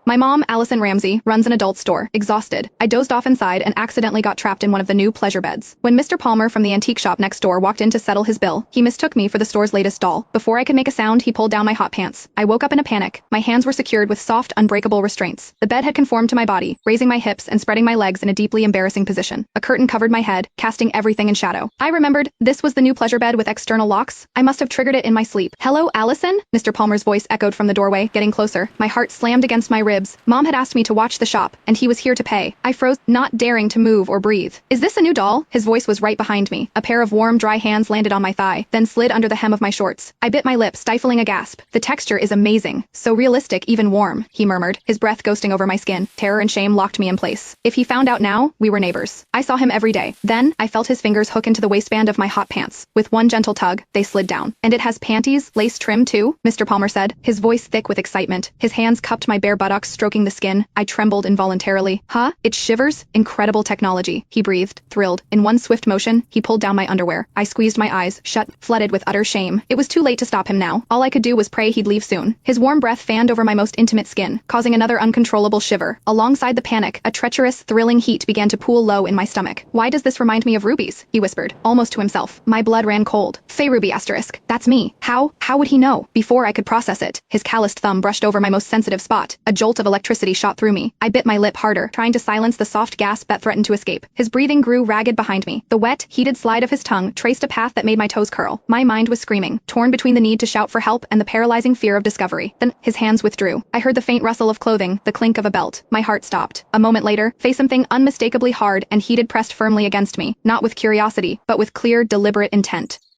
My mom, Allison Ramsey, runs an adult store, exhausted. I dozed off inside and accidentally got trapped in one of the new pleasure beds. When Mr. Palmer from the antique shop next door walked in to settle his bill, he mistook me for the store's latest doll. Before I could make a sound, he pulled down my hot pants. I woke up in a panic. My hands were secured with soft, unbreakable restraints. The bed had conformed to my body, raising my hips and spreading my legs in a deeply embarrassing position. A curtain covered my head, casting everything in shadow. I remembered, this was the new pleasure bed with external locks. I must have triggered it in my sleep. "Hello, Allison?" Mr. Palmer's voice echoed from the doorway, getting closer. My heart slammed against my ribs. Mom had asked me to watch the shop, and he was here to pay. I froze, not daring to move or breathe. "Is this a new doll?" His voice was right behind me. A pair of warm, dry hands landed on my thigh, then slid under the hem of my shorts. I bit my lip, stifling a gasp. "The texture is amazing. So realistic, even warm," he murmured, his breath ghosting over my skin. Terror and shame locked me in place. If he found out now, we were neighbors. I saw him every day. Then, I felt his fingers hook into the waistband of my hot pants. With one gentle tug, they slid down. "And it has panties, lace trim too?" Mr. Palmer said, his voice thick with excitement. His hands cupped my bare buttocks, stroking the skin. I trembled involuntarily. "Huh? It shivers? Incredible technology," he breathed, thrilled. In one swift motion, he pulled down my underwear. I squeezed my eyes shut, flooded with utter shame. It was too late to stop him now. All I could do was pray he'd leave soon. His warm breath fanned over my most intimate skin, causing another uncontrollable shiver. Alongside the panic, a treacherous, thrilling heat began to pool low in my stomach. "Why does this remind me of rubies?" he whispered, almost to himself. My blood ran cold. "Faye Ruby asterisk. That's me. How would he know?" Before I could process it, his calloused thumb brushed over my most sensitive spot. A jolt of electricity shot through me. I bit my lip harder, trying to silence the soft gasp that threatened to escape. His breathing grew ragged behind me. The wet, heated slide of his tongue traced a path that made my toes curl. My mind was screaming, torn between the need to shout for help and the paralyzing fear of discovery. Then, his hands withdrew. I heard the faint rustle of clothing, the clink of a belt. My heart stopped. A moment later, faced something unmistakably hard and heated pressed firmly against me, not with curiosity, but with clear, deliberate intent.